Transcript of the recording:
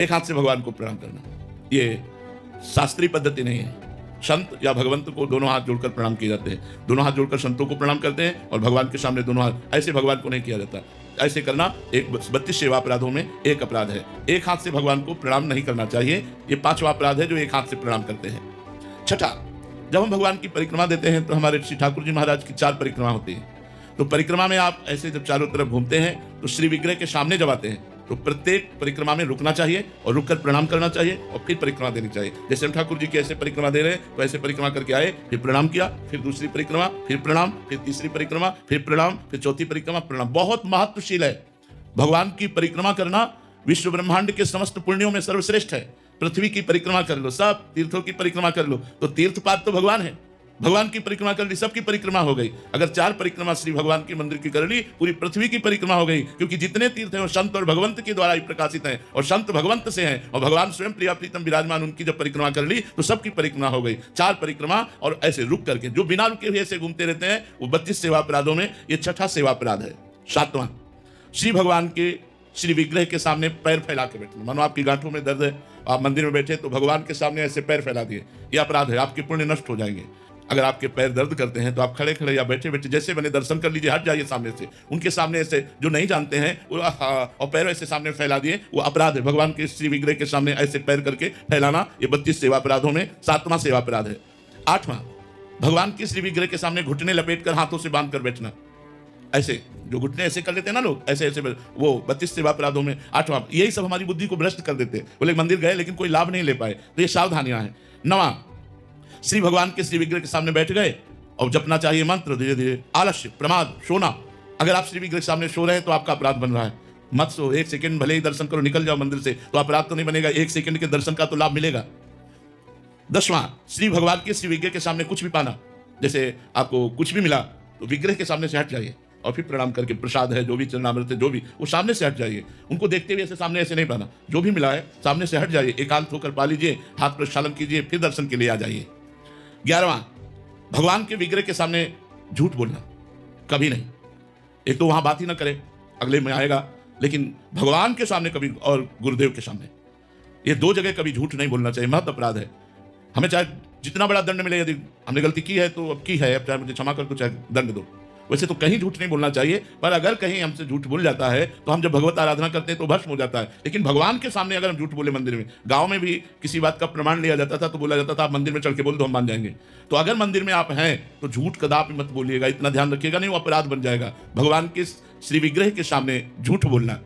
एक हाथ से भगवान को प्रणाम करना, ये शास्त्रीय पद्धति नहीं है। संत या भगवंत को दोनों हाथ जोड़कर प्रणाम किए जाते हैं, दोनों हाथ जोड़कर संतों को प्रणाम करते हैं और भगवान के सामने दोनों हाथ, ऐसे भगवान को नहीं किया जाता। ऐसे करना एक 32 सेवा अपराधों में एक अपराध है। एक हाथ से भगवान को प्रणाम नहीं करना चाहिए, ये 5वां अपराध है जो एक हाथ से प्रणाम करते हैं। छठा, जब हम भगवान की परिक्रमा देते हैं तो हमारे श्री ठाकुर जी महाराज की 4 परिक्रमा होती है। तो परिक्रमा में आप ऐसे जब चारों तरफ घूमते हैं तो श्री विग्रह के सामने जब आते हैं तो प्रत्येक परिक्रमा में रुकना चाहिए और रुककर प्रणाम करना चाहिए और फिर परिक्रमा देनी चाहिए। जैसे हम ठाकुर जी की ऐसे परिक्रमा दे रहे हैं तो ऐसे परिक्रमा करके आए, फिर प्रणाम किया, फिर दूसरी परिक्रमा, फिर प्रणाम, फिर तीसरी परिक्रमा, फिर प्रणाम, फिर चौथी परिक्रमा, प्रणाम। बहुत महत्वशील है। भगवान की परिक्रमा करना विश्व ब्रह्मांड के समस्त पुण्यों में सर्वश्रेष्ठ है। पृथ्वी की परिक्रमा कर लो, सब तीर्थों की परिक्रमा कर लो, तो तीर्थपाद तो भगवान है। भगवान की परिक्रमा कर ली, सबकी परिक्रमा हो गई। अगर 4 परिक्रमा श्री भगवान के मंदिर की कर ली, पूरी पृथ्वी की परिक्रमा हो गई, क्योंकि जितने तीर्थ हैं वो संत और भगवंत के द्वारा ही प्रकाशित हैं और संत भगवंत से हैं और भगवान स्वयं प्रिया प्रीतम विराजमान, उनकी जब परिक्रमा कर ली तो सबकी परिक्रमा हो गई। 4 परिक्रमा और ऐसे रुक करके, जो बिना रुके हुए ऐसे घूमते रहते हैं वो 32 सेवा अपराधों में ये छठा सेवा अपराध है। 7वां, श्री भगवान के श्री विग्रह के सामने पैर फैला के बैठना। मानो आपकी गांठों में दर्द है, आप मंदिर में बैठे तो भगवान के सामने ऐसे पैर फैला दिए, ये अपराध है, आपके पुण्य नष्ट हो जाएंगे। अगर आपके पैर दर्द करते हैं तो आप खड़े खड़े या बैठे बैठे जैसे बने दर्शन कर लीजिए, हट जाइए सामने से। उनके सामने ऐसे जो नहीं जानते हैं और पैर ऐसे सामने फैला दिए, वो अपराध है। भगवान के श्री विग्रह के सामने ऐसे पैर करके फैलाना, ये 32 सेवा अपराधों में 7वां सेवा अपराध है। 8वां, भगवान के श्री विग्रह के सामने घुटने लपेट कर हाथों से बांध कर बैठना। ऐसे जो घुटने ऐसे कर लेते हैं ना लोग, ऐसे ऐसे, वो 32 सेवा अपराधों में 8वां। यही सब हमारी बुद्धि को भ्रष्ट कर देते हैं। बोले मंदिर गए लेकिन कोई लाभ नहीं ले पाए, तो ये सावधानियां हैं। 9वां, श्री भगवान के श्री विग्रह के सामने बैठ गए और जपना चाहिए मंत्र धीरे धीरे। आलस्य, प्रमाद, सोना। अगर आप श्री विग्रह के सामने सो रहे हैं तो आपका अपराध बन रहा है। मत सो, 1 सेकंड भले ही दर्शन करो, निकल जाओ मंदिर से, तो अपराध तो नहीं बनेगा, 1 सेकंड के दर्शन का तो लाभ मिलेगा। 10वां, श्री भगवान के श्री विग्रह के सामने कुछ भी पाना, जैसे आपको कुछ भी मिला तो विग्रह के सामने से हट जाइए और फिर प्रणाम करके, प्रसाद है जो भी, चरणामृत है जो भी, वो सामने से हट जाइए। उनको देखते हुए ऐसे सामने ऐसे नहीं पाना, जो भी मिला है सामने से हट जाइए, एकांत होकर पा लीजिए, हाथ प्रक्षालन कीजिए, फिर दर्शन के लिए आ जाइए। 11वां, भगवान के विग्रह के सामने झूठ बोलना कभी नहीं। एक तो वहां बात ही ना करे, अगले में आएगा, लेकिन भगवान के सामने कभी और गुरुदेव के सामने, ये 2 जगह कभी झूठ नहीं बोलना चाहिए। महत्व अपराध है। हमें चाहे जितना बड़ा दंड मिले, यदि हमने गलती की है तो अब की है, अब चाहे मुझे क्षमा कर दो, चाहे दंड दो। वैसे तो कहीं झूठ नहीं बोलना चाहिए, पर अगर कहीं हमसे झूठ बोल जाता है तो हम जब भगवत आराधना करते हैं तो भस्म हो जाता है। लेकिन भगवान के सामने अगर हम झूठ बोले मंदिर में, गांव में भी किसी बात का प्रमाण लिया जाता था तो बोला जाता था आप मंदिर में चढ़ के बोल दो, हम मान जाएंगे। तो अगर मंदिर में आप हैं तो झूठ कदापि मत बोलिएगा, इतना ध्यान रखिएगा, नहीं वो अपराध बन जाएगा। भगवान के श्री विग्रह के सामने झूठ बोलना